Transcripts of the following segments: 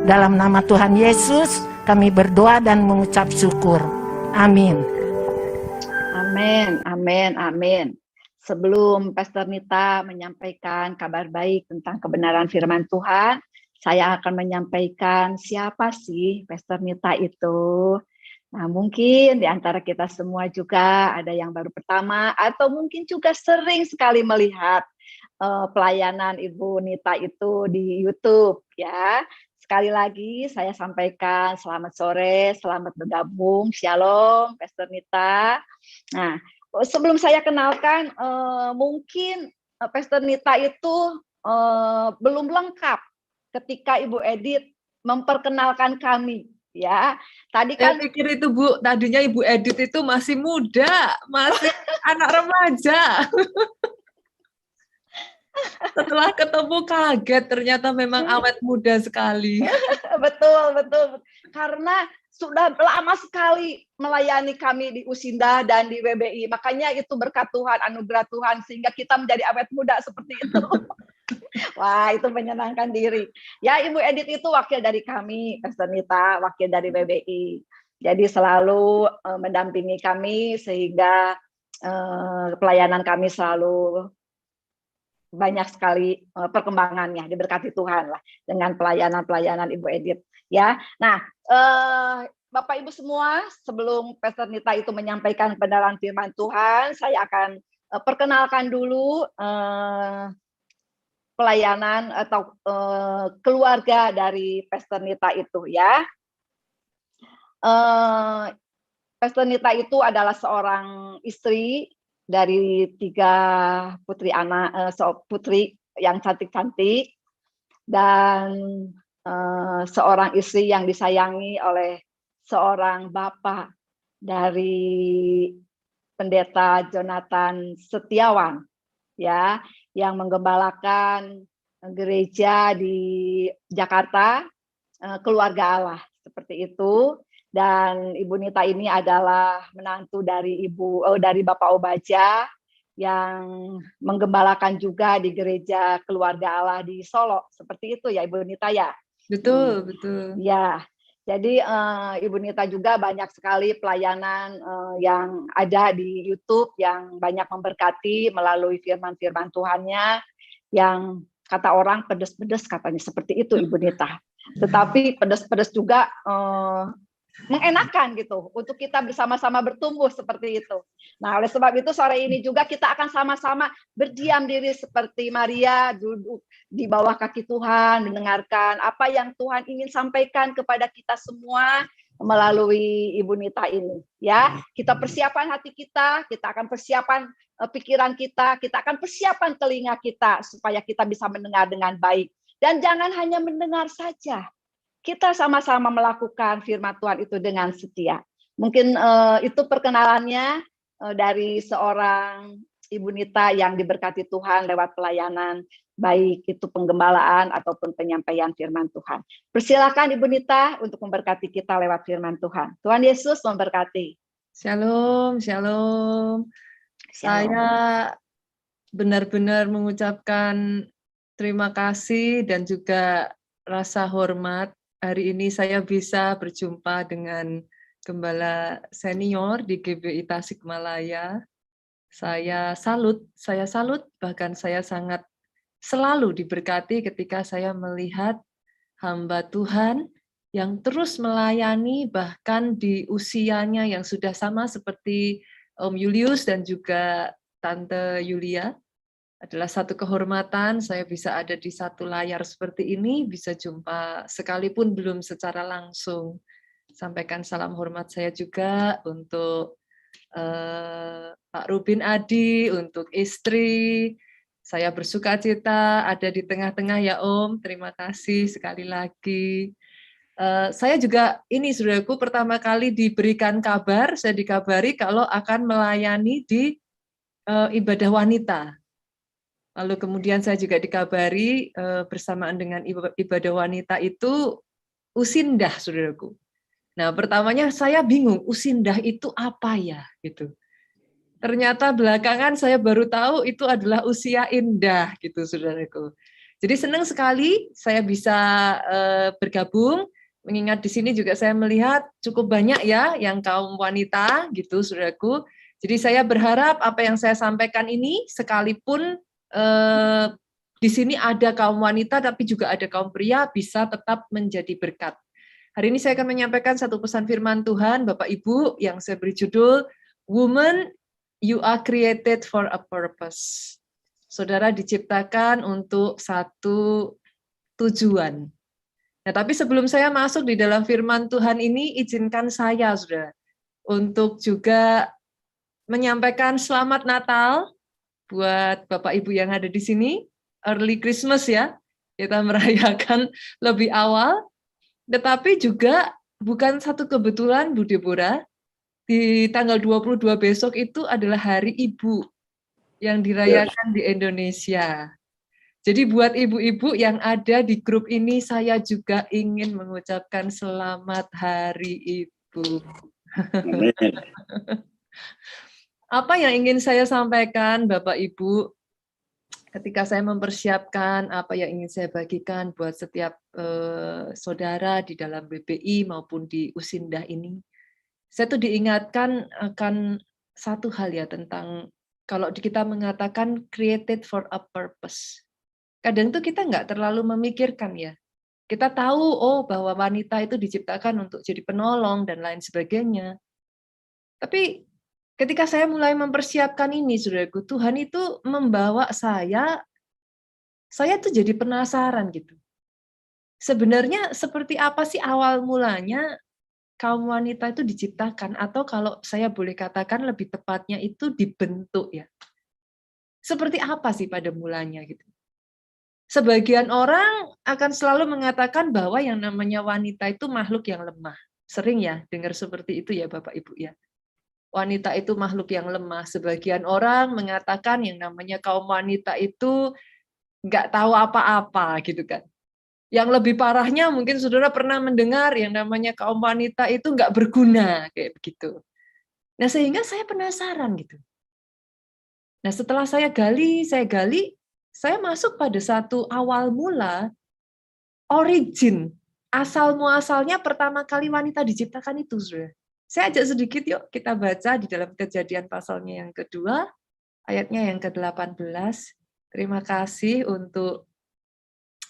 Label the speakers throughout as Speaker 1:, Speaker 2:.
Speaker 1: Dalam nama Tuhan Yesus, kami berdoa dan mengucap syukur. Amin.
Speaker 2: Amin, amin, amin. Sebelum Pastor Nita menyampaikan kabar baik tentang kebenaran firman Tuhan, saya akan menyampaikan siapa sih Pastor Nita itu. Nah, mungkin di antara kita semua juga ada yang baru pertama atau mungkin juga sering sekali melihat pelayanan Ibu Nita itu di YouTube ya. Sekali lagi saya sampaikan selamat sore, selamat bergabung, Shalom Pastor Nita. Nah, sebelum saya kenalkan, mungkin Pastor Nita itu belum lengkap ketika Ibu Edith memperkenalkan kami. Ya, tadi kan
Speaker 3: saya pikir itu Bu, tadinya Ibu Edith itu masih muda, masih anak remaja. Setelah ketemu kaget, ternyata memang awet muda sekali.
Speaker 2: Betul, betul. Karena sudah lama sekali melayani kami di Usinda dan di WBI. Makanya itu berkat Tuhan, anugerah Tuhan, sehingga kita menjadi awet muda seperti itu. Wah, itu menyenangkan diri. Ya, Ibu Edith itu wakil dari kami, Pastor Nita, wakil dari WBI. Jadi selalu mendampingi kami sehingga pelayanan kami selalu banyak sekali perkembangannya, diberkati Tuhan lah dengan pelayanan Ibu Edith. Ya, nah Bapak Ibu semua, sebelum Pastor Nita itu menyampaikan kebenaran firman Tuhan, saya akan perkenalkan dulu pelayanan atau keluarga dari Pastor Nita itu ya. Pastor Nita itu adalah seorang istri dari 3 putri anak, putri yang cantik-cantik dan seorang istri yang disayangi oleh seorang bapak dari Pendeta Jonathan Setiawan ya, yang menggembalakan gereja di Jakarta, Keluarga Allah seperti itu. Dan Ibu Nita ini adalah menantu dari dari Bapak Obaja yang menggembalakan juga di gereja Keluarga Allah di Solo. Seperti itu ya Ibu Nita ya?
Speaker 3: Betul, betul.
Speaker 2: Ya, jadi Ibu Nita juga banyak sekali pelayanan yang ada di YouTube yang banyak memberkati melalui firman-firman Tuhannya yang kata orang pedes-pedes katanya seperti itu Ibu Nita. Tetapi pedes-pedes juga mengenakan gitu untuk kita bersama-sama bertumbuh seperti itu. Nah, oleh sebab itu sore ini juga kita akan sama-sama berdiam diri seperti Maria, duduk di bawah kaki Tuhan, mendengarkan apa yang Tuhan ingin sampaikan kepada kita semua melalui Ibu Nita ini. Ya, kita persiapan hati kita akan persiapan pikiran kita akan persiapan telinga kita supaya kita bisa mendengar dengan baik. Dan jangan hanya mendengar saja. Kita sama-sama melakukan firman Tuhan itu dengan setia. Mungkin itu perkenalannya dari seorang Ibu Nita yang diberkati Tuhan lewat pelayanan, baik itu penggembalaan ataupun penyampaian firman Tuhan. Persilakan Ibu Nita untuk memberkati kita lewat firman Tuhan. Tuhan Yesus memberkati.
Speaker 3: Shalom, shalom. Saya benar-benar mengucapkan terima kasih dan juga rasa hormat. Hari ini saya bisa berjumpa dengan Gembala Senior di GBI Tasikmalaya. Saya salut, bahkan saya sangat selalu diberkati ketika saya melihat hamba Tuhan yang terus melayani bahkan di usianya yang sudah sama seperti Om Julius dan juga Tante Yulia. Adalah satu kehormatan saya bisa ada di satu layar seperti ini, bisa jumpa sekalipun belum secara langsung. Sampaikan salam hormat saya juga untuk Pak Rubin Adi, untuk istri. Saya bersukacita ada di tengah-tengah ya Om, terima kasih sekali lagi. Saya juga ini saudaraku pertama kali diberikan kabar, saya dikabari kalau akan melayani di ibadah wanita. Lalu kemudian saya juga dikabari bersamaan dengan ibadah wanita itu usindah, saudaraku. Nah, pertamanya saya bingung, usindah itu apa ya? Gitu. Ternyata belakangan saya baru tahu itu adalah usia indah, gitu, saudaraku. Jadi senang sekali saya bisa bergabung, mengingat di sini juga saya melihat cukup banyak ya yang kaum wanita gitu, saudaraku. Jadi saya berharap apa yang saya sampaikan ini, sekalipun di sini ada kaum wanita, tapi juga ada kaum pria, bisa tetap menjadi berkat. Hari ini saya akan menyampaikan satu pesan firman Tuhan, Bapak Ibu, yang saya beri judul, Woman, you are created for a purpose. Saudara diciptakan untuk satu tujuan. Nah, tapi sebelum saya masuk di dalam firman Tuhan ini, izinkan saya, saudara, untuk juga menyampaikan selamat Natal buat Bapak Ibu yang ada di sini. Early Christmas ya, kita merayakan lebih awal, tetapi juga bukan satu kebetulan Bu Deborah, di tanggal 22 besok itu adalah Hari Ibu yang dirayakan di Indonesia. Jadi buat ibu-ibu yang ada di grup ini, saya juga ingin mengucapkan selamat Hari Ibu.
Speaker 4: Amin.
Speaker 3: Apa yang ingin saya sampaikan Bapak Ibu, ketika saya mempersiapkan apa yang ingin saya bagikan buat setiap saudara di dalam BPI maupun di Usindah ini, saya tuh diingatkan akan satu hal ya, tentang kalau kita mengatakan created for a purpose. Kadang tuh kita nggak terlalu memikirkan ya. Kita tahu oh bahwa wanita itu diciptakan untuk jadi penolong dan lain sebagainya. Tapi ketika saya mulai mempersiapkan ini, saudaraku, Tuhan itu membawa saya tuh jadi penasaran gitu. Sebenarnya seperti apa sih awal mulanya kaum wanita itu diciptakan, atau kalau saya boleh katakan lebih tepatnya itu dibentuk ya. Seperti apa sih pada mulanya gitu. Sebagian orang akan selalu mengatakan bahwa yang namanya wanita itu makhluk yang lemah. Sering ya dengar seperti itu ya Bapak Ibu ya. Wanita itu makhluk yang lemah. Sebagian orang mengatakan yang namanya kaum wanita itu nggak tahu apa-apa gitu kan. Yang lebih parahnya mungkin saudara pernah mendengar yang namanya kaum wanita itu nggak berguna kayak begitu. Nah sehingga saya penasaran gitu. Nah setelah saya gali, saya masuk pada satu awal mula origin, asal muasalnya pertama kali wanita diciptakan itu, saudara. Saya ajak sedikit yuk kita baca di dalam Kejadian pasalnya yang kedua, ayatnya yang ke-18. Terima kasih untuk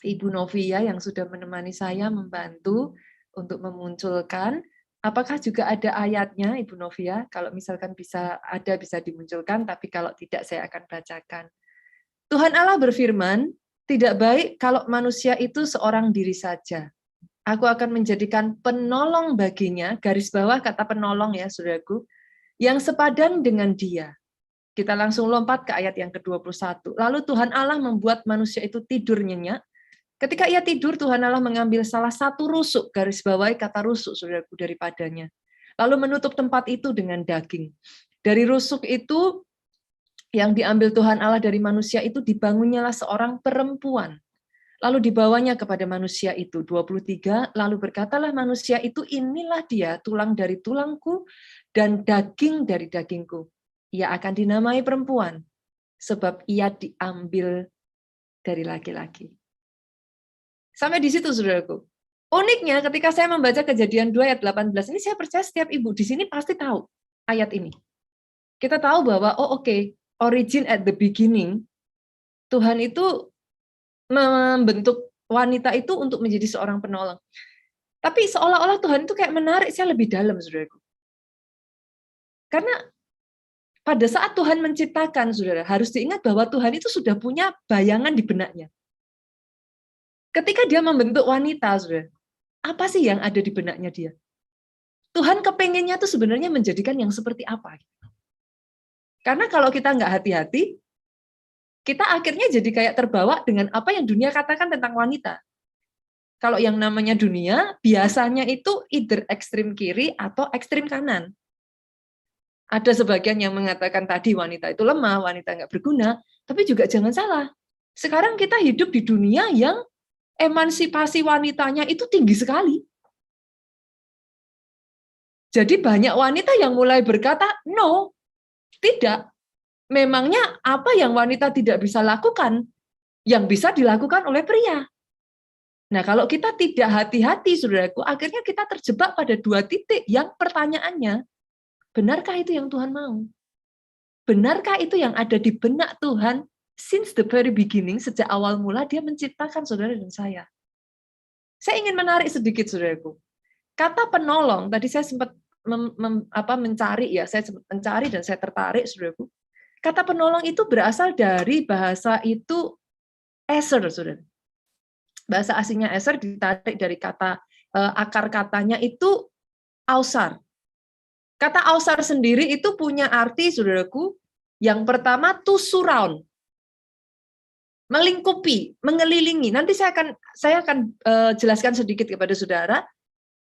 Speaker 3: Ibu Novia yang sudah menemani saya membantu untuk memunculkan. Apakah juga ada ayatnya Ibu Novia? Kalau misalkan bisa dimunculkan, tapi kalau tidak saya akan bacakan. Tuhan Allah berfirman, tidak baik kalau manusia itu seorang diri saja. Aku akan menjadikan penolong baginya, garis bawah kata penolong ya saudaraku, yang sepadan dengan dia. Kita langsung lompat ke ayat yang ke-21. Lalu Tuhan Allah membuat manusia itu tidur nyenyak. Ketika ia tidur, Tuhan Allah mengambil salah satu rusuk, garis bawah kata rusuk saudaraku daripadanya. Lalu menutup tempat itu dengan daging. Dari rusuk itu yang diambil Tuhan Allah dari manusia itu dibangunnyalah seorang perempuan. Lalu dibawanya kepada manusia itu, 23, lalu berkatalah manusia itu, inilah dia, tulang dari tulangku dan daging dari dagingku. Ia akan dinamai perempuan, sebab ia diambil dari laki-laki. Sampai di situ, saudaraku. Uniknya ketika saya membaca Kejadian 2 ayat 18, ini saya percaya setiap ibu di sini pasti tahu ayat ini. Kita tahu bahwa, origin at the beginning, Tuhan itu membentuk wanita itu untuk menjadi seorang penolong. Tapi seolah-olah Tuhan itu kayak menarik saya lebih dalam, saudaraku. Karena pada saat Tuhan menciptakan, saudara, harus diingat bahwa Tuhan itu sudah punya bayangan di benaknya. Ketika dia membentuk wanita, saudara, apa sih yang ada di benaknya dia? Tuhan kepengennya itu sebenarnya menjadikan yang seperti apa? Karena kalau kita nggak hati-hati, kita akhirnya jadi kayak terbawa dengan apa yang dunia katakan tentang wanita. Kalau yang namanya dunia, biasanya itu either ekstrim kiri atau ekstrim kanan. Ada sebagian yang mengatakan tadi wanita itu lemah, wanita nggak berguna, tapi juga jangan salah. Sekarang kita hidup di dunia yang emansipasi wanitanya itu tinggi sekali. Jadi banyak wanita yang mulai berkata, no, tidak. Memangnya apa yang wanita tidak bisa lakukan? yang bisa dilakukan oleh pria. Nah, kalau kita tidak hati-hati, saudaraku, akhirnya kita terjebak pada dua titik yang pertanyaannya, benarkah itu yang Tuhan mau? Benarkah itu yang ada di benak Tuhan since the very beginning, sejak awal mula dia menciptakan saudara dan saya? Saya ingin menarik sedikit, saudaraku. Kata penolong, tadi saya sempat mencari ya, saya sempat mencari dan saya tertarik, saudaraku. Kata penolong itu berasal dari bahasa itu eser, saudara. Bahasa aslinya eser ditarik dari kata akar katanya itu ausar. Kata ausar sendiri itu punya arti, saudaraku, yang pertama to surround, melingkupi, mengelilingi. Nanti saya akan jelaskan sedikit kepada saudara.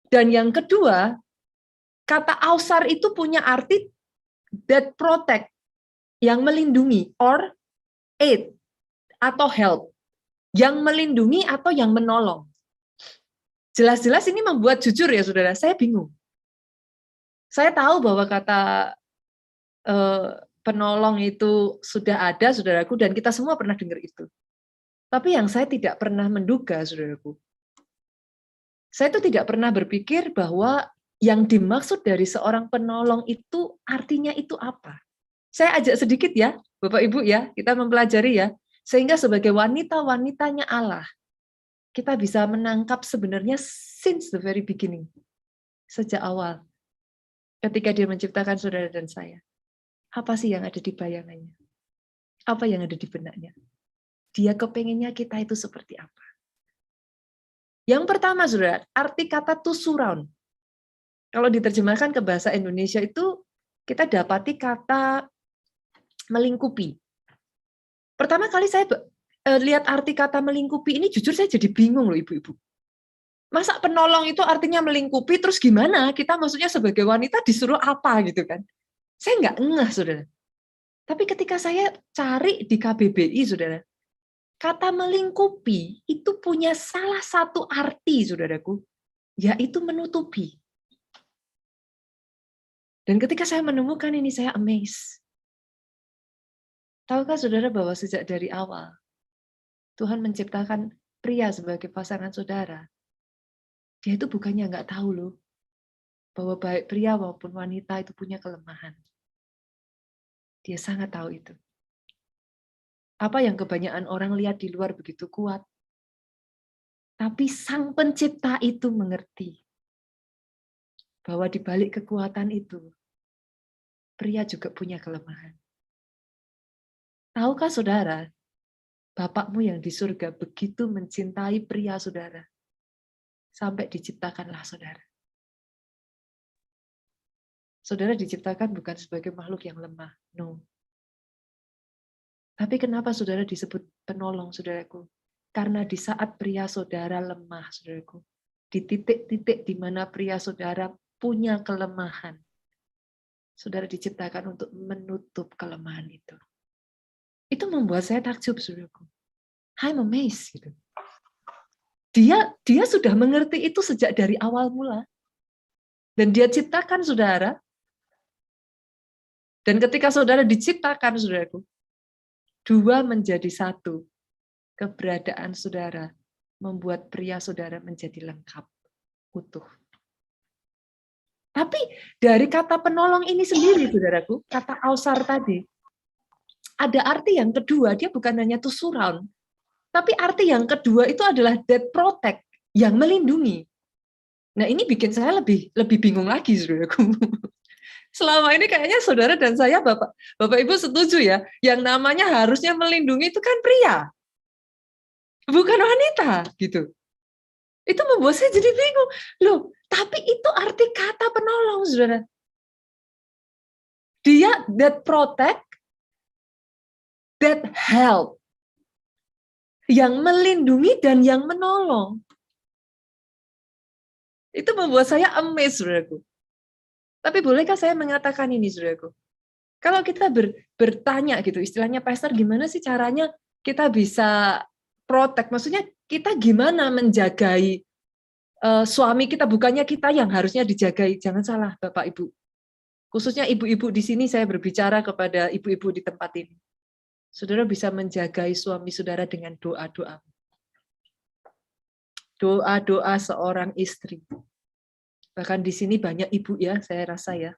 Speaker 3: Dan yang kedua, kata ausar itu punya arti that protect, yang melindungi, or aid, atau help, yang melindungi atau yang menolong. Jelas-jelas ini membuat, jujur ya saudara, saya bingung. Saya tahu bahwa kata penolong itu sudah ada, saudaraku, dan kita semua pernah dengar itu. Tapi yang saya tidak pernah menduga, saudaraku, saya itu tidak pernah berpikir bahwa yang dimaksud dari seorang penolong itu artinya itu apa. Saya ajak sedikit ya, Bapak Ibu ya, kita mempelajari ya, sehingga sebagai wanita-wanitanya Allah, kita bisa menangkap sebenarnya since the very beginning, sejak awal. Ketika dia menciptakan saudara dan saya, apa sih yang ada di bayangannya? Apa yang ada di benaknya? Dia kepengennya kita itu seperti apa? Yang pertama, saudara, arti kata to surround. Kalau diterjemahkan ke bahasa Indonesia itu, kita dapati kata melingkupi. Pertama kali saya lihat arti kata melingkupi ini, jujur saya jadi bingung loh ibu-ibu. Masa penolong itu artinya melingkupi, terus gimana? Kita maksudnya sebagai wanita disuruh apa gitu kan? Saya nggak ngeh, saudara. Tapi ketika saya cari di KBBI, saudara, kata melingkupi itu punya salah satu arti, saudaraku, yaitu menutupi. Dan ketika saya menemukan ini, saya amazed. Tahukah saudara bahwa sejak dari awal, Tuhan menciptakan pria sebagai pasangan saudara. Dia itu bukannya nggak tahu loh, bahwa baik pria maupun wanita itu punya kelemahan. Dia sangat tahu itu. Apa yang kebanyakan orang lihat di luar begitu kuat. Tapi Sang Pencipta itu mengerti bahwa di balik kekuatan itu, pria juga punya kelemahan. Tahukah saudara, Bapakmu yang di surga begitu mencintai pria saudara, sampai diciptakanlah saudara. Saudara diciptakan bukan sebagai makhluk yang lemah, no. Tapi kenapa saudara disebut penolong, saudaraku? Karena di saat pria saudara lemah, saudaraku, di titik-titik di mana pria saudara punya kelemahan, saudara diciptakan untuk menutup kelemahan itu. Itu membuat saya takjub, saudaraku. I'm amazed, gitu. Dia sudah mengerti itu sejak dari awal mula. Dan dia ciptakan saudara. Dan ketika saudara diciptakan, saudaraku, dua menjadi satu. Keberadaan saudara membuat pria saudara menjadi lengkap, utuh. Tapi dari kata penolong ini sendiri, saudaraku, kata ausar tadi, ada arti yang kedua, dia bukan hanya to surround, tapi arti yang kedua itu adalah that protect, yang melindungi. Nah ini bikin saya lebih bingung lagi, saudaraku. Selama ini kayaknya saudara dan saya, Bapak Ibu setuju ya, yang namanya harusnya melindungi itu kan pria, bukan wanita, gitu. Itu membuat saya jadi bingung. Loh, tapi itu arti kata penolong, saudara. Dia that protect, that help, yang melindungi dan yang menolong. Itu membuat saya amazed, saudaraku. Tapi bolehkah saya mengatakan ini, saudaraku? Kalau kita bertanya gitu, istilahnya pastor, gimana sih caranya kita bisa protect? Maksudnya kita gimana menjagai suami kita? Bukannya kita yang harusnya dijagai. Jangan salah, Bapak Ibu. Khususnya ibu-ibu di sini, saya berbicara kepada ibu-ibu di tempat ini. saudara bisa menjagai suami saudara dengan doa-doa. Doa-doa seorang istri. Bahkan di sini banyak ibu ya, saya rasa ya.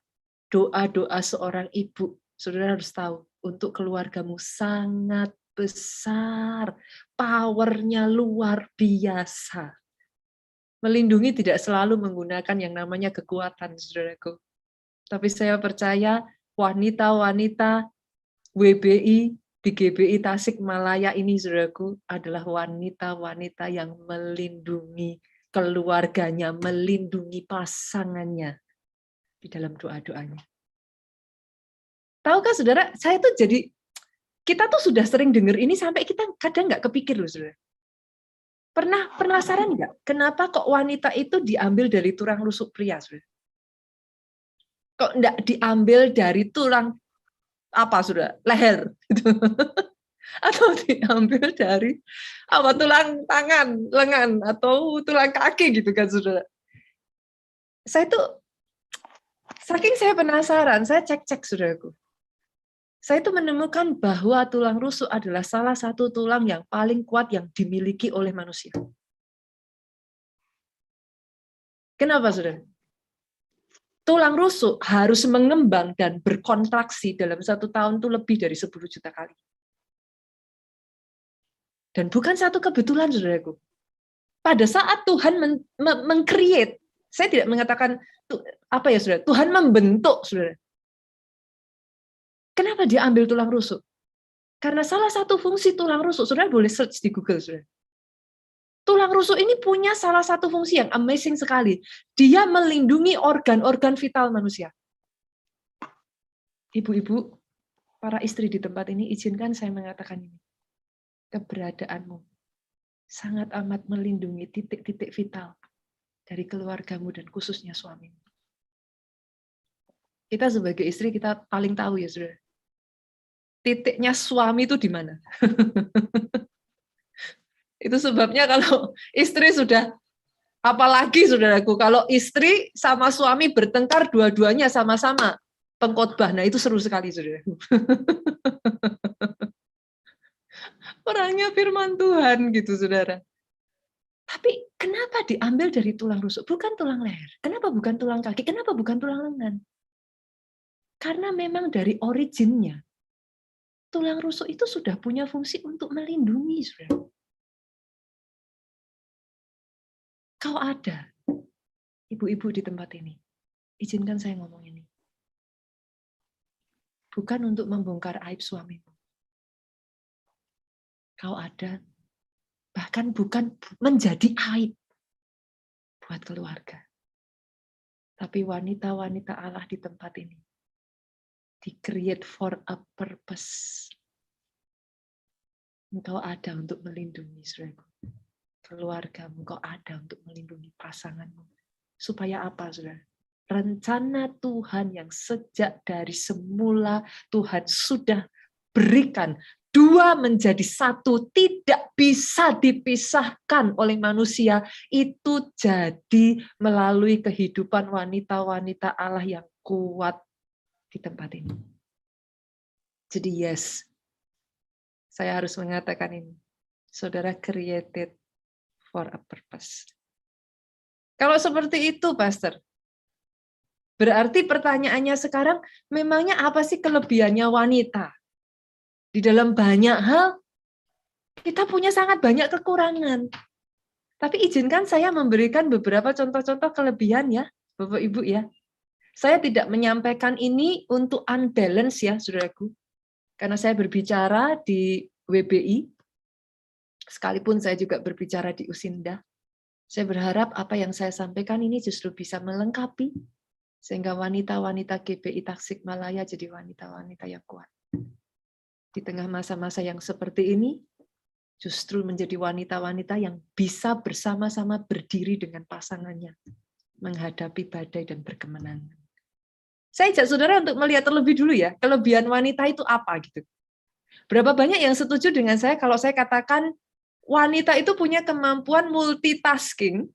Speaker 3: Doa-doa seorang ibu, saudara harus tahu, untuk keluargamu sangat besar. Powernya luar biasa. Melindungi tidak selalu menggunakan yang namanya kekuatan, saudaraku. Tapi saya percaya wanita-wanita WBI di GBI Tasikmalaya ini, saudaraku, adalah wanita-wanita yang melindungi keluarganya, melindungi pasangannya di dalam doa-doanya. Tahukah saudara, saya tuh jadi, kita tuh sudah sering dengar ini sampai kita kadang nggak kepikir loh, saudara. Pernah penasaran nggak, kenapa kok wanita itu diambil dari tulang rusuk pria, saudara? Kok nggak diambil dari tulang apa, saudara? Leher, gitu. Atau diambil dari apa, tulang tangan, lengan, atau tulang kaki, gitu kan, saudara? Saya tuh, saking saya penasaran, saya cek-cek, saudaraku. Saya itu menemukan bahwa tulang rusuk adalah salah satu tulang yang paling kuat yang dimiliki oleh manusia. Kenapa, saudara? Tulang rusuk harus mengembang dan berkontraksi dalam 1 tahun itu lebih dari 10 juta kali. Dan bukan satu kebetulan, saudaraku. Pada saat Tuhan meng-create, saya tidak mengatakan, apa ya, saudara? Tuhan membentuk, saudara. Kenapa dia ambil tulang rusuk? Karena salah satu fungsi tulang rusuk, saudara boleh search di Google, saudara. Tulang rusuk ini punya salah satu fungsi yang amazing sekali. Dia melindungi organ-organ vital manusia. Ibu-ibu, para istri di tempat ini, izinkan saya mengatakan ini. Keberadaanmu sangat amat melindungi titik-titik vital dari keluargamu dan khususnya suamimu. Kita sebagai istri, kita paling tahu ya, saudara. Titiknya suami itu di mana? Itu sebabnya kalau istri sudah, apalagi saudaraku, kalau istri sama suami bertengkar dua-duanya sama-sama pengkhotbah, nah itu seru sekali, saudaraku. Orangnya firman Tuhan gitu, saudara. Tapi kenapa diambil dari tulang rusuk? Bukan tulang leher. Kenapa bukan tulang kaki? Kenapa bukan tulang lengan? Karena memang dari originnya, tulang rusuk itu sudah punya fungsi untuk melindungi, saudara. Kau ada, ibu-ibu di tempat ini. Izinkan saya ngomong ini. Bukan untuk membongkar aib suamimu. Kau ada, bahkan bukan menjadi aib buat keluarga. Tapi wanita-wanita Allah di tempat ini di-create for a purpose. Engkau ada untuk melindungi, saudaraku, keluargamu, engkau ada untuk melindungi pasanganmu. Supaya apa, saudara? Rencana Tuhan yang sejak dari semula Tuhan sudah berikan, 2 menjadi 1, tidak bisa dipisahkan oleh manusia, itu jadi melalui kehidupan wanita-wanita Allah yang kuat di tempat ini. Jadi yes, saya harus mengatakan ini. Saudara created for a purpose. Kalau seperti itu, Pastor, berarti pertanyaannya sekarang, memangnya apa sih kelebihannya wanita? Di dalam banyak hal, kita punya sangat banyak kekurangan. Tapi izinkan saya memberikan beberapa contoh-contoh kelebihan ya, Bapak Ibu ya. Saya tidak menyampaikan ini untuk unbalance ya, saudaraku. Karena saya berbicara di WBI, sekalipun saya juga berbicara di Usinda. Saya berharap apa yang saya sampaikan ini justru bisa melengkapi, sehingga wanita-wanita GBI Tasikmalaya jadi wanita-wanita yang kuat. Di tengah masa-masa yang seperti ini, justru menjadi wanita-wanita yang bisa bersama-sama berdiri dengan pasangannya, menghadapi badai dan berkemenangan. Saya ajak saudara untuk melihat terlebih dulu ya, kelebihan wanita itu apa gitu. Berapa banyak yang setuju dengan saya kalau saya katakan wanita itu punya kemampuan multitasking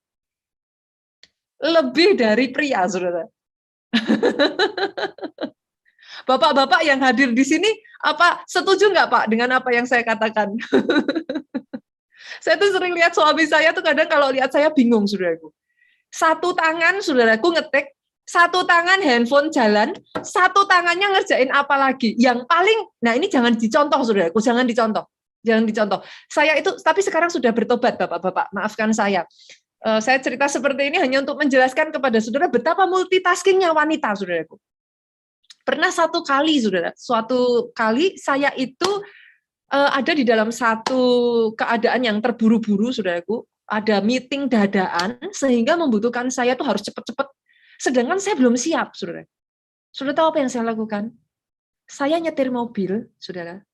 Speaker 3: lebih dari pria, saudara. Bapak-bapak yang hadir di sini, apa setuju nggak Pak dengan apa yang saya katakan? Saya tuh sering lihat suami saya tuh kadang kalau lihat saya bingung, saudaraku. Satu tangan, saudaraku, ngetik, satu tangan handphone jalan, satu tangannya ngerjain apa lagi. Yang paling, nah ini jangan dicontoh, saudaraku, jangan dicontoh. Jangan dicontoh. Saya itu, tapi sekarang sudah bertobat, Bapak-bapak, maafkan saya. Saya cerita seperti ini hanya untuk menjelaskan kepada saudara betapa multitaskingnya wanita, saudaraku. Pernah suatu kali saya itu ada di dalam satu keadaan yang terburu-buru, saudaraku. Ada meeting dadaan sehingga membutuhkan saya tuh harus cepat-cepat. Sedangkan saya belum siap, saudara. Saudara tahu apa yang saya lakukan? Saya nyetir mobil, saudara.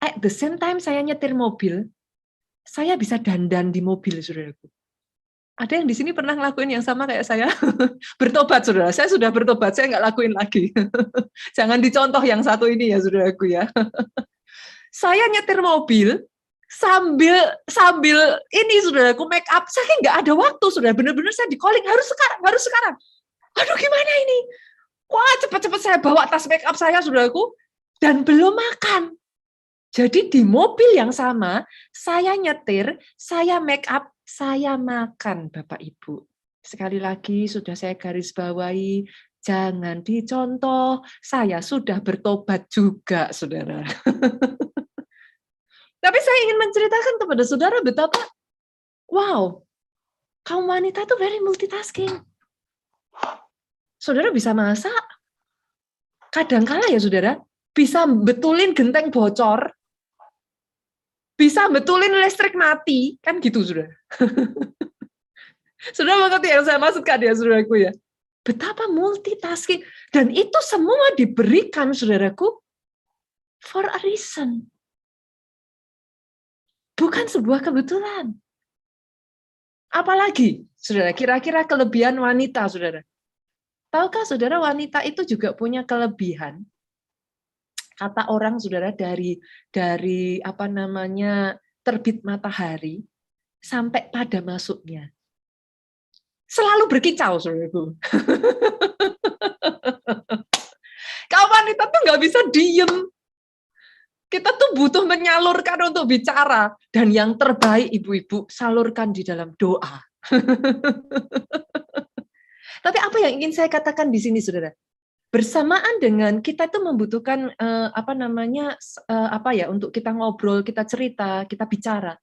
Speaker 3: At the same time saya nyetir mobil, saya bisa dandan di mobil, saudaraku. Ada yang di sini pernah ngelakuin yang sama kayak saya? Bertobat, saudara. Saya sudah bertobat, saya nggak lakuin lagi. Jangan dicontoh yang satu ini ya, saudaraku ya. Saya nyetir mobil sambil ini, saudaraku, make up. Saya nggak ada waktu, saudara. Benar-benar saya di calling, harus sekarang. Aduh, gimana ini? Wah, cepat-cepat saya bawa tas make up saya, saudaraku, dan belum makan. Jadi di mobil yang sama, saya nyetir, saya make up, saya makan, Bapak Ibu. Sekali lagi sudah saya garis bawahi, jangan dicontoh, saya sudah bertobat juga, saudara. Tapi saya ingin menceritakan kepada saudara betapa, wow, kaum wanita itu very multitasking. Saudara bisa masak, kadang-kala ya saudara, bisa betulin genteng bocor, bisa betulin listrik mati, kan gitu saudara. Saudara mengerti yang saya maksudkan ya saudaraku ya. Betapa multitasking, dan itu semua diberikan saudaraku for a reason. Bukan sebuah kebetulan. Apalagi, saudara, kira-kira kelebihan wanita, saudara. Tahukah saudara wanita itu juga punya kelebihan? Kata orang, saudara, dari apa namanya terbit matahari sampai pada masuknya. Selalu berkicau, saudaraku. Kalau wanita tuh nggak bisa diem. Kita tuh butuh menyalurkan untuk bicara. Dan yang terbaik, ibu-ibu, salurkan di dalam doa. Tapi apa yang ingin saya katakan di sini, saudara? Bersamaan dengan kita itu membutuhkan untuk kita ngobrol, kita cerita, kita bicara.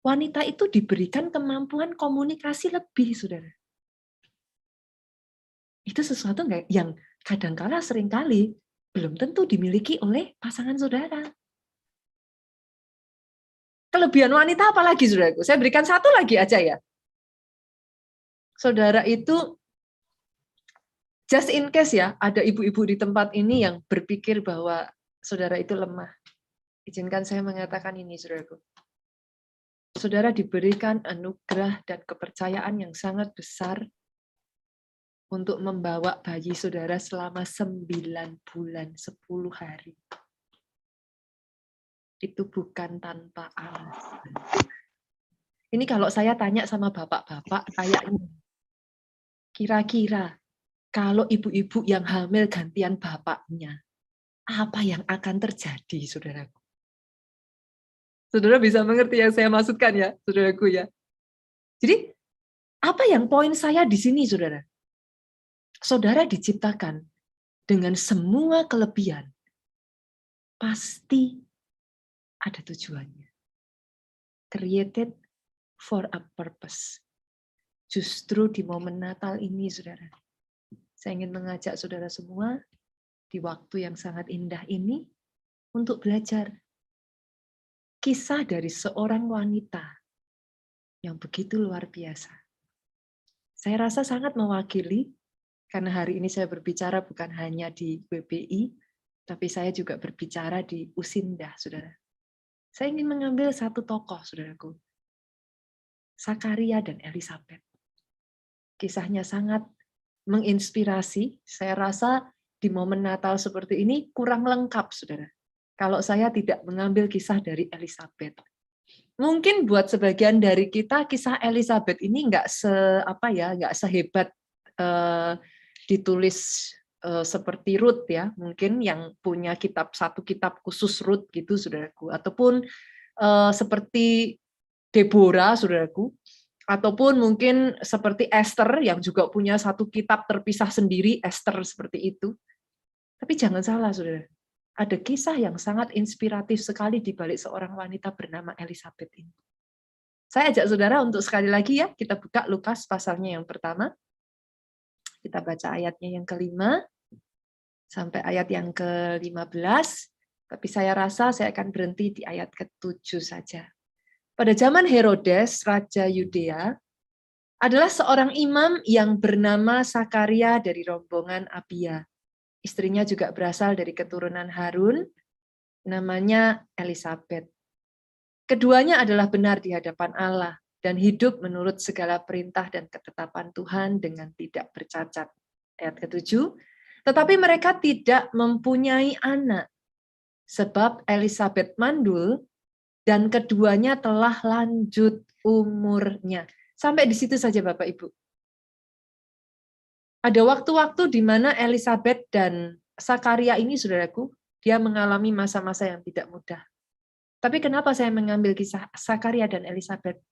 Speaker 3: Wanita itu diberikan kemampuan komunikasi lebih, saudara. Itu sesuatu yang kadang-kala seringkali belum tentu dimiliki oleh pasangan saudara. Kelebihan wanita apa lagi, saudaraku? Saya berikan satu lagi aja ya. Saudara itu, just in case ya, ada ibu-ibu di tempat ini yang berpikir bahwa saudara itu lemah. Izinkan saya mengatakan ini, saudaraku. Saudara diberikan anugerah dan kepercayaan yang sangat besar untuk membawa bayi saudara selama 9 bulan, 10 hari. Itu bukan tanpa alasan. Ini kalau saya tanya sama bapak-bapak, kayaknya, kira-kira kalau ibu-ibu yang hamil gantian bapaknya, apa yang akan terjadi, saudaraku? Saudara bisa mengerti yang saya maksudkan ya, saudaraku ya. Jadi, apa yang poin saya di sini, saudara? Saudara diciptakan dengan semua kelebihan, pasti ada tujuannya. Created for a purpose. Justru di momen Natal ini, saudara, saya ingin mengajak saudara semua di waktu yang sangat indah ini untuk belajar kisah dari seorang wanita yang begitu luar biasa. Saya rasa sangat mewakili. Karena hari ini saya berbicara bukan hanya di WBI, tapi saya juga berbicara di Usindah, saudara. Saya ingin mengambil satu tokoh, saudaraku. Zakaria dan Elizabeth. Kisahnya sangat menginspirasi. Saya rasa di momen Natal seperti ini kurang lengkap, saudara. Kalau saya tidak mengambil kisah dari Elizabeth. Mungkin buat sebagian dari kita, kisah Elizabeth ini nggak sehebat ditulis seperti Ruth ya, mungkin yang punya satu kitab khusus Ruth gitu saudaraku, ataupun seperti Deborah saudaraku, ataupun mungkin seperti Esther yang juga punya satu kitab terpisah sendiri, Esther seperti itu. Tapi jangan salah saudara, ada kisah yang sangat inspiratif sekali di balik seorang wanita bernama Elizabeth ini. Saya ajak saudara untuk sekali lagi ya, kita buka Lukas pasalnya yang pertama. Kita baca ayatnya yang ke-5 sampai ayat yang ke-15. Tapi saya rasa saya akan berhenti di ayat ke-7 saja. Pada zaman Herodes, Raja Yudea, adalah seorang imam yang bernama Sakaria dari rombongan Abia. Istrinya juga berasal dari keturunan Harun, namanya Elizabeth. Keduanya adalah benar di hadapan Allah dan hidup menurut segala perintah dan ketetapan Tuhan dengan tidak bercacat. Ayat ke-7, tetapi mereka tidak mempunyai anak, sebab Elizabeth mandul dan keduanya telah lanjut umurnya. Sampai di situ saja Bapak Ibu. Ada waktu-waktu di mana Elizabeth dan Sakaria ini, saudaraku, dia mengalami masa-masa yang tidak mudah. Tapi kenapa saya mengambil kisah Sakaria dan Elizabeth?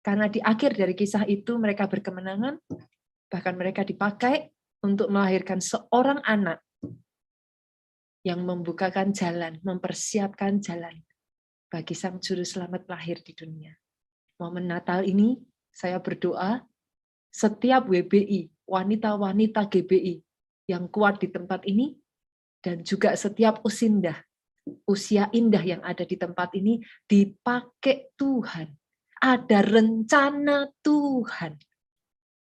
Speaker 3: Karena di akhir dari kisah itu mereka berkemenangan, bahkan mereka dipakai untuk melahirkan seorang anak yang membukakan jalan, mempersiapkan jalan bagi Sang Juru Selamat lahir di dunia. Momen Natal ini saya berdoa setiap WBI, wanita-wanita GBI yang kuat di tempat ini, dan juga setiap usia indah yang ada di tempat ini dipakai Tuhan. Ada rencana Tuhan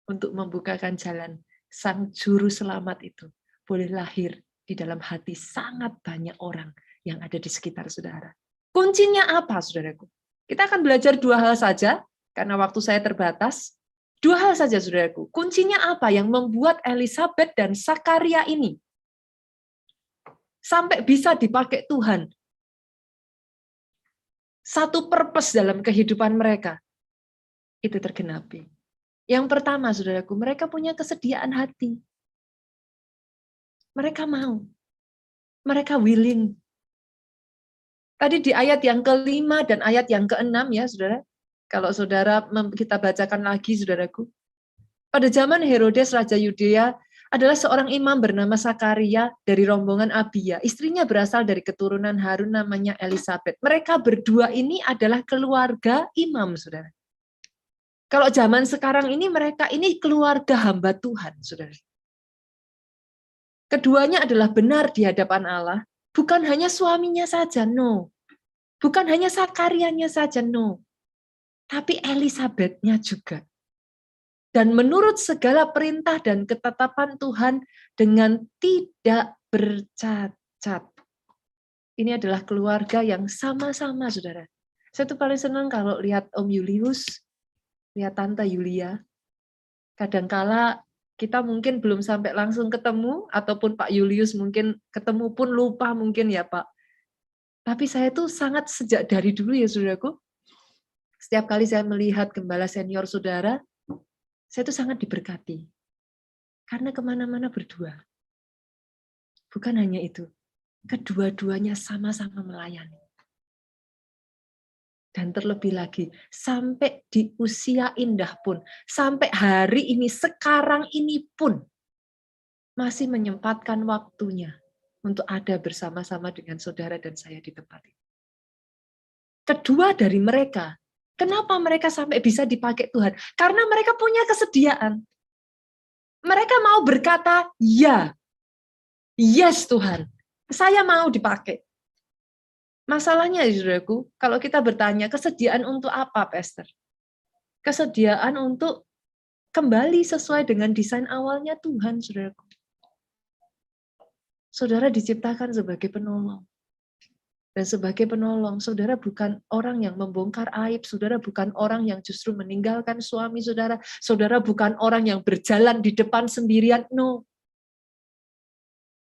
Speaker 3: untuk membukakan jalan Sang Juru Selamat itu boleh lahir di dalam hati sangat banyak orang yang ada di sekitar saudara. Kuncinya apa, saudaraku? Kita akan belajar 2 hal saja, karena waktu saya terbatas. 2 hal saja, saudaraku. Kuncinya apa yang membuat Elizabeth dan Sakaria ini sampai bisa dipakai Tuhan? Satu purpose dalam kehidupan mereka itu tergenapi. Yang pertama, saudaraku, mereka punya kesediaan hati. Mereka mau. Mereka willing. Tadi di ayat yang ke-5 dan ayat yang ke-6 ya, saudara. Kalau saudara kita bacakan lagi, saudaraku. Pada zaman Herodes, Raja Yudea, adalah seorang imam bernama Sakaria dari rombongan Abia. Istrinya berasal dari keturunan Harun, namanya Elizabeth. Mereka berdua ini adalah keluarga imam, saudara. Kalau zaman sekarang ini, mereka ini keluarga hamba Tuhan, saudara. Keduanya adalah benar di hadapan Allah, bukan hanya suaminya saja, no. Bukan hanya Sakarianya saja, no. Tapi Elizabeth-nya juga. Dan menurut segala perintah dan ketetapan Tuhan dengan tidak bercacat. Ini adalah keluarga yang sama-sama, saudara. Saya tuh paling senang kalau lihat Om Julius, lihat Tante Yulia. Kadangkala kita mungkin belum sampai langsung ketemu, ataupun Pak Julius mungkin ketemu pun lupa mungkin ya Pak. Tapi saya tuh sangat sejak dari dulu ya saudaraku, setiap kali saya melihat gembala senior saudara, saya tuh sangat diberkati. Karena kemana-mana berdua. Bukan hanya itu, kedua-duanya sama-sama melayani. Dan terlebih lagi, sampai di usia indah pun, sampai hari ini, sekarang ini pun, masih menyempatkan waktunya untuk ada bersama-sama dengan saudara dan saya di tempat ini. Kedua dari mereka, kenapa mereka sampai bisa dipakai Tuhan? Karena mereka punya kesediaan. Mereka mau berkata, ya, yes Tuhan, saya mau dipakai. Masalahnya, saudaraku, kalau kita bertanya, kesediaan untuk apa, Pastor? Kesediaan untuk kembali sesuai dengan desain awalnya Tuhan, saudaraku. Saudara diciptakan sebagai penolong. Dan sebagai penolong, saudara bukan orang yang membongkar aib, saudara bukan orang yang justru meninggalkan suami saudara, saudara bukan orang yang berjalan di depan sendirian, no.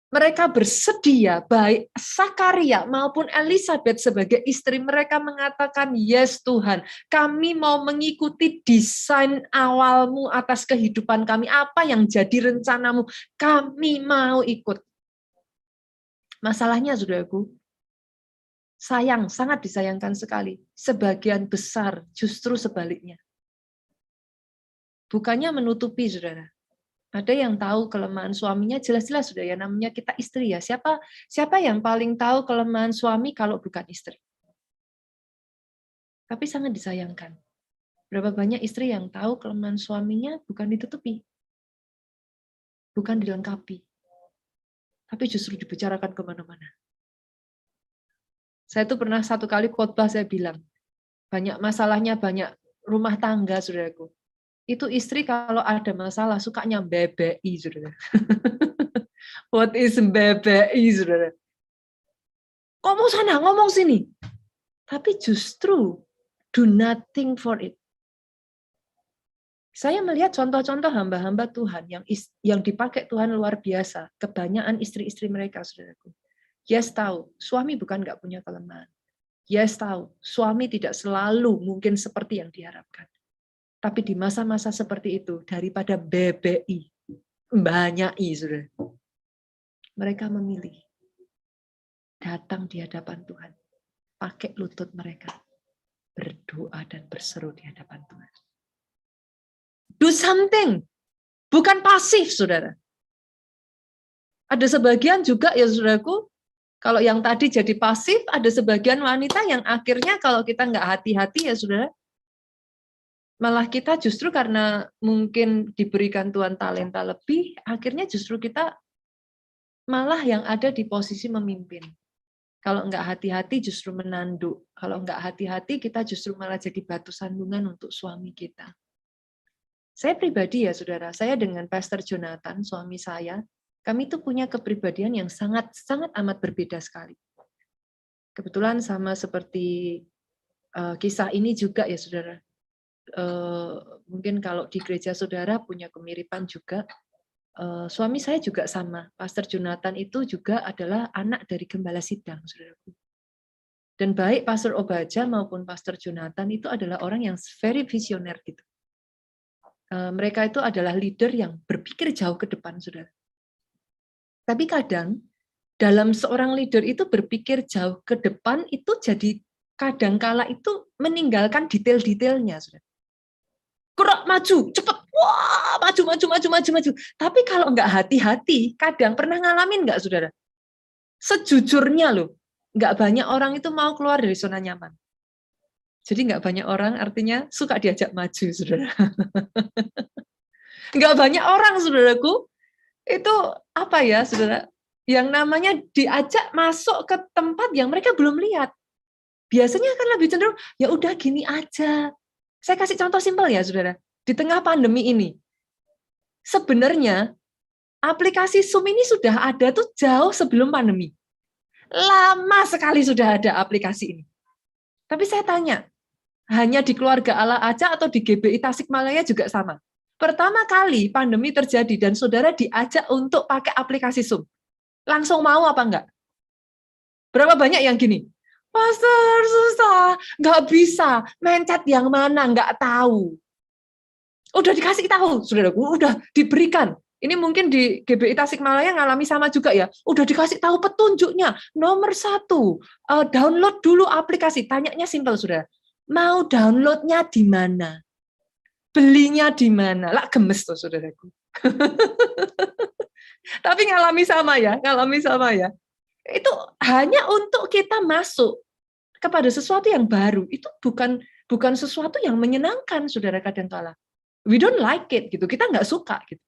Speaker 3: Mereka bersedia, baik Sakaria maupun Elizabeth sebagai istri mereka mengatakan, yes Tuhan, kami mau mengikuti desain awalmu atas kehidupan kami, apa yang jadi rencanamu, kami mau ikut. Masalahnya, saudaraku, sayang, sangat disayangkan sekali, sebagian besar justru sebaliknya. Bukannya menutupi, saudara. Ada yang tahu kelemahan suaminya, jelas-jelas sudah ya, namanya kita istri ya. Siapa yang paling tahu kelemahan suami kalau bukan istri? Tapi sangat disayangkan. Berapa banyak istri yang tahu kelemahan suaminya bukan ditutupi, bukan dilengkapi, tapi justru dibicarakan kemana-mana. Saya tuh pernah satu kali khotbah saya bilang, banyak masalahnya banyak rumah tangga, saudaraku. Itu istri kalau ada masalah sukanya BBI, saudara. What is BBI, saudara? Ngomong sana, ngomong sini. Tapi justru do nothing for it. Saya melihat contoh-contoh hamba-hamba Tuhan yang dipakai Tuhan luar biasa. Kebanyakan istri-istri mereka, saudaraku. Yes, tahu, suami bukan nggak punya kelemahan. Yes, tahu, suami tidak selalu mungkin seperti yang diharapkan. Tapi di masa-masa seperti itu, daripada BBI, banyak saudara, mereka memilih datang di hadapan Tuhan, pakai lutut mereka, berdoa dan berseru di hadapan Tuhan. Do something, bukan pasif, saudara. Ada sebagian juga ya, saudaraku, kalau yang tadi jadi pasif, ada sebagian wanita yang akhirnya kalau kita nggak hati-hati ya, saudara, malah kita justru karena mungkin diberikan Tuhan talenta lebih, akhirnya justru kita malah yang ada di posisi memimpin. Kalau nggak hati-hati justru menanduk. Kalau nggak hati-hati kita justru malah jadi batu sandungan untuk suami kita. Saya pribadi ya saudara, saya dengan Pastor Jonathan, suami saya, kami itu punya kepribadian yang sangat amat berbeda sekali. Kebetulan sama seperti kisah ini juga ya saudara. Mungkin kalau di gereja saudara punya kemiripan juga. Suami saya juga sama. Pastor Jonathan itu juga adalah anak dari gembala sidang, saudaraku. Dan baik Pastor Obaja maupun Pastor Jonathan itu adalah orang yang very visioner gitu. Mereka itu adalah leader yang berpikir jauh ke depan, saudara. Tapi kadang dalam seorang leader itu berpikir jauh ke depan itu jadi kadangkala itu meninggalkan detail-detailnya, saudara. Gerak maju, cepet, wah maju. Tapi kalau nggak hati-hati, kadang pernah ngalamin nggak saudara? Sejujurnya loh, nggak banyak orang itu mau keluar dari zona nyaman. Jadi nggak banyak orang artinya suka diajak maju, saudara. Nggak banyak orang, saudaraku, itu apa ya, saudara? Yang namanya diajak masuk ke tempat yang mereka belum lihat. Biasanya kan lebih cenderung, ya udah gini aja. Saya kasih contoh simpel ya, saudara. Di tengah pandemi ini, sebenarnya aplikasi Zoom ini sudah ada tuh jauh sebelum pandemi. Lama sekali sudah ada aplikasi ini. Tapi saya tanya, hanya di Keluarga Allah aja atau di GBI Tasikmalaya juga sama? Pertama kali pandemi terjadi dan saudara diajak untuk pakai aplikasi Zoom. Langsung mau apa enggak? Berapa banyak yang gini? Pastor, susah, nggak bisa, mencet yang mana, nggak tahu. Udah dikasih tahu, saudaraku, udah diberikan. Ini mungkin di GBI Tasikmalaya ngalami sama juga ya. Udah dikasih tahu petunjuknya. Nomor 1, download dulu aplikasi. Tanyanya simpel, saudara. Mau downloadnya di mana? Belinya di mana? Lah gemes tuh, saudaraku. Tapi ngalami sama ya. Itu hanya untuk kita masuk kepada sesuatu yang baru. Itu bukan sesuatu yang menyenangkan, saudara, kadangkala. We don't like it, gitu. Kita nggak suka, gitu.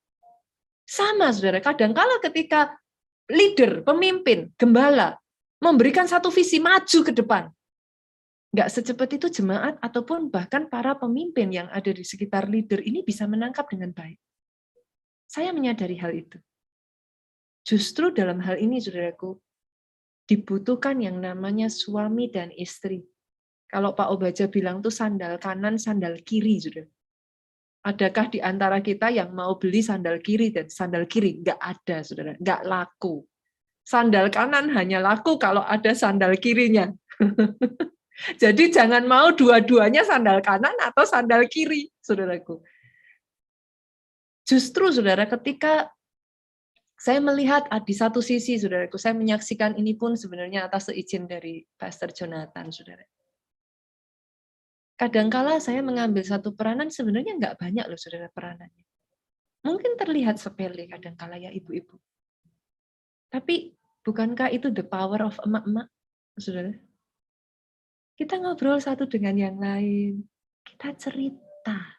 Speaker 3: Sama, saudara, kadangkala ketika leader, pemimpin, gembala, memberikan satu visi maju ke depan, nggak secepat itu jemaat ataupun bahkan para pemimpin yang ada di sekitar leader ini bisa menangkap dengan baik. Saya menyadari hal itu. Justru dalam hal ini, saudaraku, dibutuhkan yang namanya suami dan istri. Kalau Pak Obaja bilang tuh sandal kanan, sandal kiri, saudara. Adakah di antara kita yang mau beli sandal kiri dan sandal kiri? Nggak ada, saudara. Nggak laku. Sandal kanan hanya laku kalau ada sandal kirinya. Jadi jangan mau dua-duanya sandal kanan atau sandal kiri, saudaraku. Justru saudara, ketika saya melihat di satu sisi, saudaraku, saya menyaksikan ini pun sebenarnya atas seizin dari Pastor Jonathan, saudara. Kadangkala saya mengambil satu peranan, sebenarnya nggak banyak loh, saudara, peranannya. Mungkin terlihat sepele kadangkala ya ibu-ibu. Tapi bukankah itu the power of emak-emak, saudara? Kita ngobrol satu dengan yang lain, kita cerita,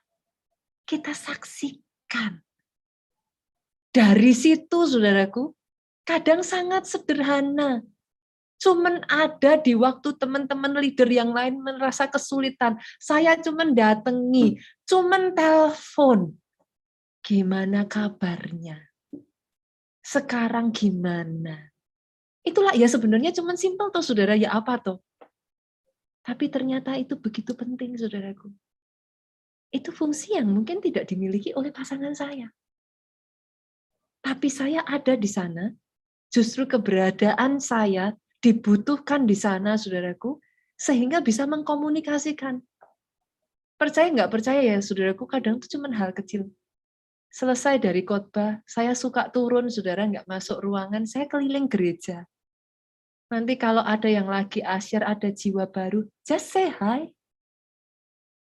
Speaker 3: kita saksikan. Dari situ, saudaraku, kadang sangat sederhana. Cuman ada di waktu teman-teman leader yang lain merasa kesulitan. Saya cuman datangi, cuman telepon. Gimana kabarnya? Sekarang gimana? Itulah ya sebenarnya cuman simpel tuh saudara, ya apa tuh? Tapi ternyata itu begitu penting saudaraku. Itu fungsi yang mungkin tidak dimiliki oleh pasangan saya. Tapi saya ada di sana, justru keberadaan saya dibutuhkan di sana, saudaraku, sehingga bisa mengkomunikasikan. Percaya nggak percaya ya, saudaraku, kadang itu cuma hal kecil. Selesai dari khotbah, saya suka turun, saudara, nggak masuk ruangan, saya keliling gereja. Nanti kalau ada yang lagi asyar, ada jiwa baru, just say hi.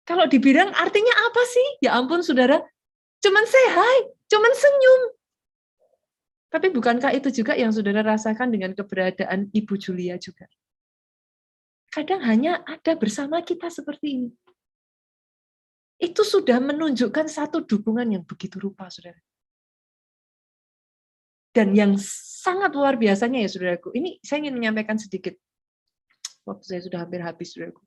Speaker 3: Kalau dibilang artinya apa sih? Ya ampun, saudara, cuman say hi, cuman senyum. Tapi bukankah itu juga yang saudara rasakan dengan keberadaan Ibu Julia juga? Kadang hanya ada bersama kita seperti ini. Itu sudah menunjukkan satu dukungan yang begitu rupa, saudara. Dan yang sangat luar biasanya ya, saudaraku. Ini saya ingin menyampaikan sedikit. Waktu saya sudah hampir habis, saudaraku.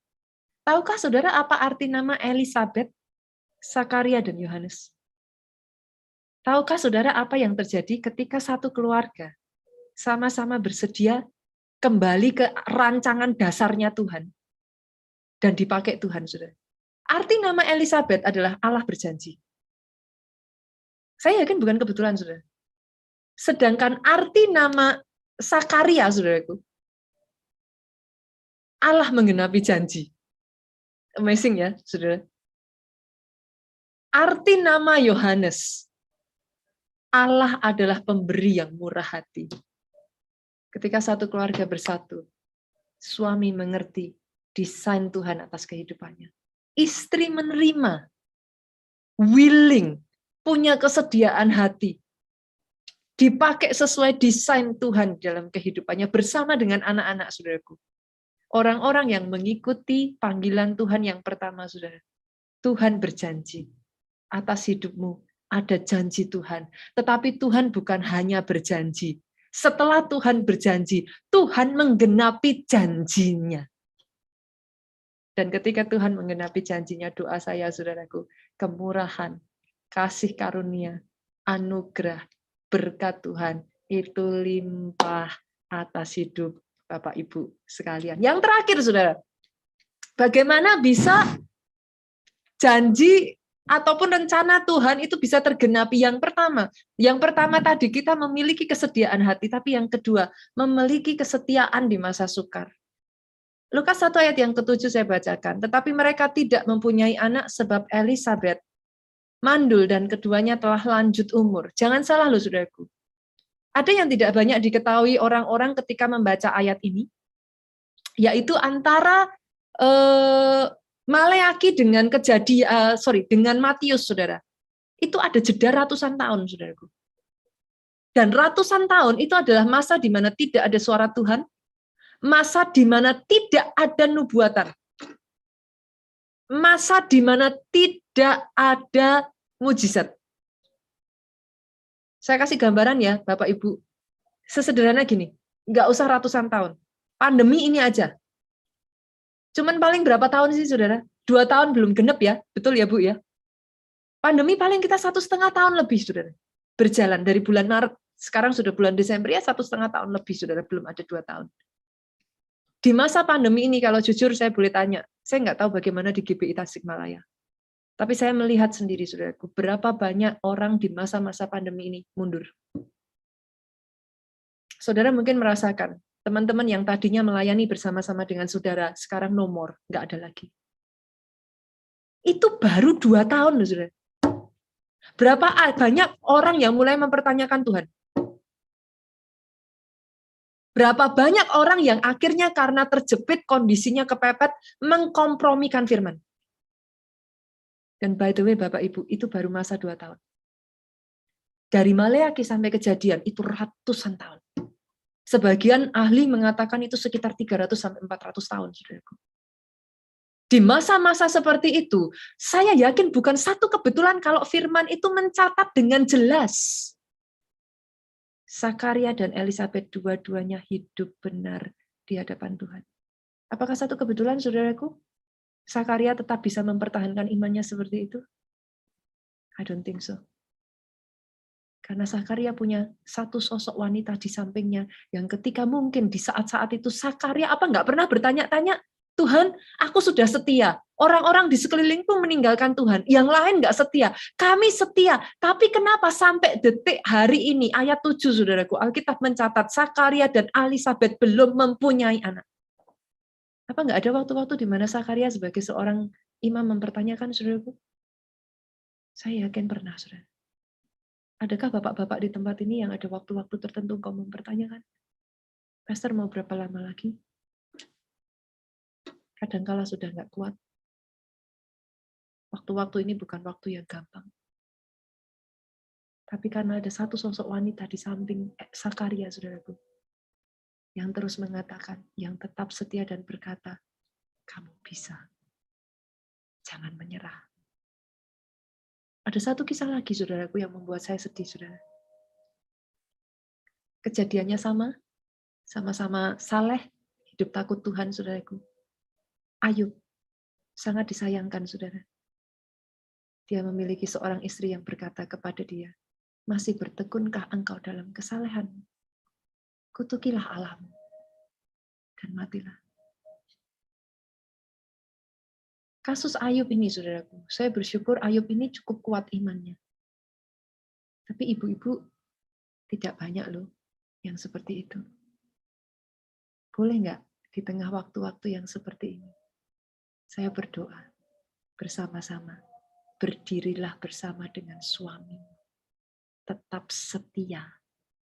Speaker 3: Tahukah saudara apa arti nama Elizabeth, Zakaria, dan Yohanes? Tahukah saudara apa yang terjadi ketika satu keluarga sama-sama bersedia kembali ke rancangan dasarnya Tuhan dan dipakai Tuhan, saudara? Arti nama Elizabeth adalah Allah berjanji. Saya yakin bukan kebetulan, saudara. Sedangkan arti nama Zakaria, saudaraku, Allah menggenapi janji. Amazing ya, saudara. Arti nama Yohanes, Allah adalah pemberi yang murah hati. Ketika satu keluarga bersatu, suami mengerti desain Tuhan atas kehidupannya. Istri menerima, willing, punya kesediaan hati, dipakai sesuai desain Tuhan dalam kehidupannya bersama dengan anak-anak, saudaraku. Orang-orang yang mengikuti panggilan Tuhan yang pertama, saudara. Tuhan berjanji atas hidupmu, ada janji Tuhan. Tetapi Tuhan bukan hanya berjanji. Setelah Tuhan berjanji, Tuhan menggenapi janjinya. Dan ketika Tuhan menggenapi janjinya, doa saya, saudaraku, kemurahan, kasih karunia, anugerah, berkat Tuhan itu limpah atas hidup Bapak Ibu sekalian. Yang terakhir, saudara, bagaimana bisa janji ataupun rencana Tuhan itu bisa tergenapi? Yang pertama tadi kita memiliki kesediaan hati, tapi yang kedua memiliki kesetiaan di masa sukar. Lukas 1 ayat yang ke-7 saya bacakan. Tetapi mereka tidak mempunyai anak sebab Elizabeth mandul dan keduanya telah lanjut umur. Jangan salah loh, saudaraku. Ada yang tidak banyak diketahui orang-orang ketika membaca ayat ini, yaitu antara Maleaki dengan dengan Matius, saudara. Itu ada jeda ratusan tahun, saudaraku. Dan ratusan tahun itu adalah masa di mana tidak ada suara Tuhan, masa di mana tidak ada nubuatan, masa di mana tidak ada mujizat. Saya kasih gambaran ya, Bapak Ibu. Sesederhana gini, nggak usah ratusan tahun. Pandemi ini aja. Cuman paling berapa tahun sih, saudara? 2 tahun belum genep ya, betul ya Bu ya? Pandemi paling kita 1,5 tahun lebih, saudara. Berjalan dari bulan Maret, sekarang sudah bulan Desember ya 1,5 tahun lebih, saudara, belum ada 2 tahun. Di masa pandemi ini, kalau jujur saya boleh tanya, saya nggak tahu bagaimana di GBI Tasikmalaya. Tapi saya melihat sendiri, saudaraku, berapa banyak orang di masa-masa pandemi ini mundur. Saudara mungkin merasakan, teman-teman yang tadinya melayani bersama-sama dengan saudara, sekarang no more, nggak ada lagi. Itu baru 2 tahun loh, saudara. Berapa banyak orang yang mulai mempertanyakan Tuhan? Berapa banyak orang yang akhirnya karena terjepit, kondisinya kepepet, mengkompromikan firman. Dan by the way, Bapak Ibu, itu baru masa 2 tahun. Dari Maleakhi sampai Kejadian, itu ratusan tahun. Sebagian ahli mengatakan itu sekitar 300 sampai 400 tahun, saudaraku. Di masa-masa seperti itu, saya yakin bukan satu kebetulan kalau firman itu mencatat dengan jelas. Zakaria dan Elisabet dua-duanya hidup benar di hadapan Tuhan. Apakah satu kebetulan, saudaraku? Zakaria tetap bisa mempertahankan imannya seperti itu? I don't think so. Karena Zakaria punya satu sosok wanita di sampingnya yang ketika mungkin di saat-saat itu Zakaria nggak pernah bertanya-tanya, Tuhan, aku sudah setia. Orang-orang di sekelilingku meninggalkan Tuhan. Yang lain nggak setia. Kami setia. Tapi kenapa sampai detik hari ini, ayat 7, saudaraku, Alkitab mencatat Zakaria dan Elisabet belum mempunyai anak. Apa nggak ada waktu-waktu di mana Zakaria sebagai seorang imam mempertanyakan, saudaraku? Saya yakin pernah, saudara. Adakah bapak-bapak di tempat ini yang ada waktu-waktu tertentu kau mempertanyakan? Pastor mau berapa lama lagi? Kadangkala sudah nggak kuat. Waktu-waktu ini bukan waktu yang gampang. Tapi karena ada satu sosok wanita di samping Zakaria, saudaraku, yang terus mengatakan, yang tetap setia dan berkata, kamu bisa. Jangan menyerah. Ada satu kisah lagi, saudaraku, yang membuat saya sedih, saudara. Kejadiannya sama-sama saleh, hidup takut Tuhan, saudaraku. Ayub, sangat disayangkan, saudara. Dia memiliki seorang istri yang berkata kepada dia, masih bertekunkah engkau dalam kesalehan? Kutukilah Allahmu, dan matilah. Kasus Ayub ini, saudaraku, saya bersyukur Ayub ini cukup kuat imannya. Tapi ibu-ibu tidak banyak loh yang seperti itu. Boleh nggak di tengah waktu-waktu yang seperti ini, saya berdoa bersama-sama, berdirilah bersama dengan suami, tetap setia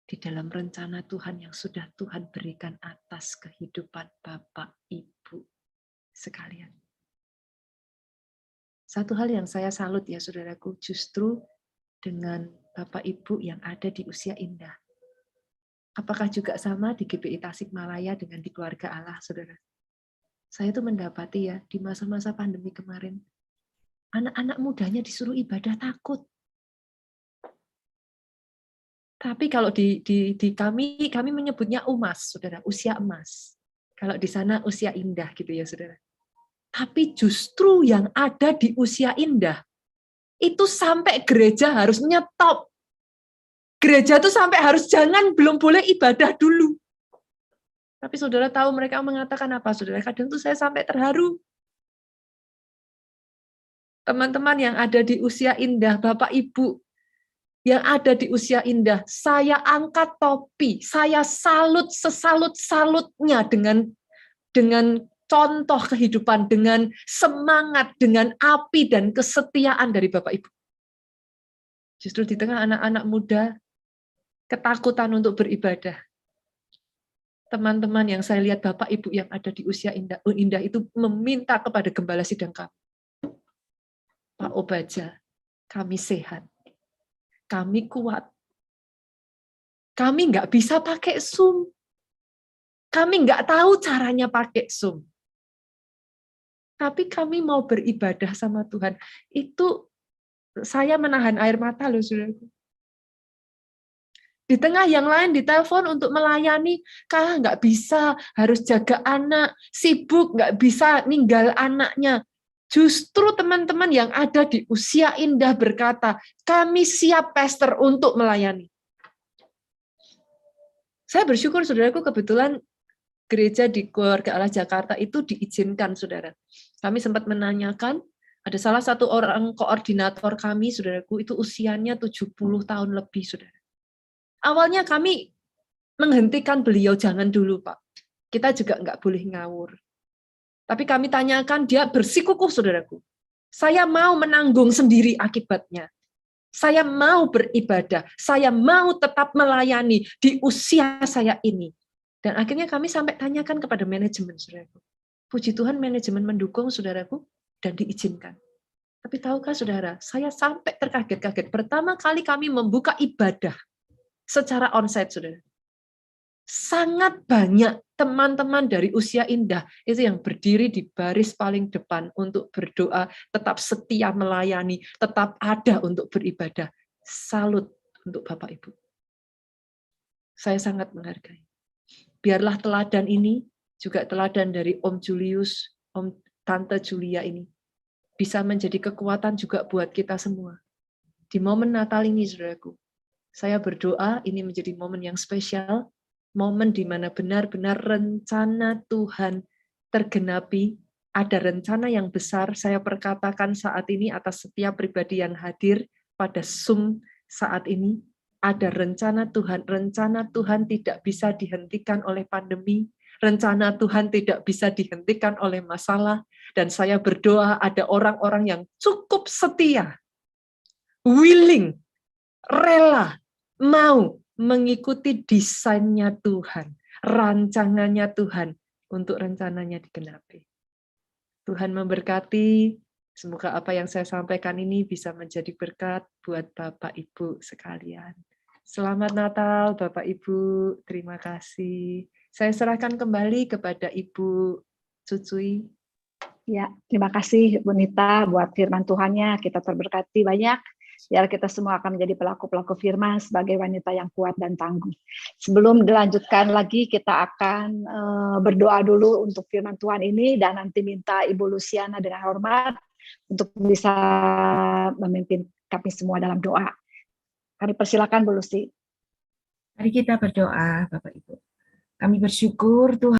Speaker 3: di dalam rencana Tuhan yang sudah Tuhan berikan atas kehidupan Bapak Ibu sekalian. Satu hal yang saya salut ya saudaraku, justru dengan Bapak Ibu yang ada di usia indah. Apakah juga sama di GBI Tasikmalaya dengan di keluarga Allah, saudara? Saya tuh mendapati ya, di masa-masa pandemi kemarin, anak-anak mudanya disuruh ibadah takut. Tapi kalau di kami menyebutnya umas, saudara, usia emas. Kalau di sana usia indah gitu ya, saudara. Tapi justru yang ada di usia indah, itu sampai gereja harus nyetop. Gereja itu sampai harus belum boleh ibadah dulu. Tapi saudara tahu mereka mengatakan apa, saudara? Kadang tuh saya sampai terharu. Teman-teman yang ada di usia indah, Bapak Ibu, yang ada di usia indah, saya angkat topi, saya salut sesalut-salutnya dengan contoh kehidupan, dengan semangat, dengan api dan kesetiaan dari Bapak Ibu. Justru di tengah anak-anak muda, ketakutan untuk beribadah. Teman-teman yang saya lihat Bapak Ibu yang ada di usia indah itu meminta kepada gembala sidang kami. Pak Obaja, kami sehat, kami kuat, kami nggak bisa pakai Zoom, kami nggak tahu caranya pakai Zoom. Tapi kami mau beribadah sama Tuhan. Itu saya menahan air mata loh, saudaraku. Di tengah yang lain ditelepon untuk melayani, nggak bisa, harus jaga anak, sibuk, nggak bisa ninggal anaknya. Justru teman-teman yang ada di usia indah berkata, kami siap pastor untuk melayani. Saya bersyukur, saudaraku, kebetulan gereja di Keluarga Allah Jakarta itu diizinkan, saudara. Kami sempat menanyakan, ada salah satu orang koordinator kami, saudaraku, itu usianya 70 tahun lebih, saudara. Awalnya kami menghentikan beliau, jangan dulu Pak. Kita juga nggak boleh ngawur. Tapi kami tanyakan, dia bersikukuh saudaraku. Saya mau menanggung sendiri akibatnya. Saya mau beribadah. Saya mau tetap melayani di usia saya ini. Dan akhirnya kami sampai tanyakan kepada manajemen saudaraku. Puji Tuhan manajemen mendukung saudaraku dan diizinkan. Tapi tahukah saudara, saya sampai terkaget-kaget. Pertama kali kami membuka ibadah secara onsite, saudara. Sangat banyak teman-teman dari usia indah itu yang berdiri di baris paling depan untuk berdoa, tetap setia melayani, tetap ada untuk beribadah. Salut untuk Bapak Ibu. Saya sangat menghargai. Biarlah teladan ini juga teladan dari Om Julius, Tante Julia ini bisa menjadi kekuatan juga buat kita semua. Di momen Natal ini, saudaraku, saya berdoa ini menjadi momen yang spesial, momen di mana benar-benar rencana Tuhan tergenapi, ada rencana yang besar, saya perkatakan saat ini atas setiap pribadi yang hadir pada Zoom saat ini, ada rencana Tuhan tidak bisa dihentikan oleh pandemi, rencana Tuhan tidak bisa dihentikan oleh masalah, dan saya berdoa ada orang-orang yang cukup setia, willing, rela, mau mengikuti desainnya Tuhan, rancangannya Tuhan untuk rencananya digenapi. Tuhan memberkati, semoga apa yang saya sampaikan ini bisa menjadi berkat buat Bapak Ibu sekalian. Selamat Natal Bapak Ibu, terima kasih. Saya serahkan kembali kepada Ibu Cucuy.
Speaker 2: Ya, terima kasih Bu Nita buat firman Tuhannya, kita terberkati banyak. Biar kita semua akan menjadi pelaku-pelaku firman sebagai wanita yang kuat dan tangguh. Sebelum dilanjutkan lagi, kita akan berdoa dulu untuk firman Tuhan ini dan nanti minta Ibu Luciana dengan hormat untuk bisa memimpin kami semua dalam doa. Kami persilakan Bu Lucy.
Speaker 4: Mari kita berdoa, Bapak Ibu. Kami bersyukur Tuhan.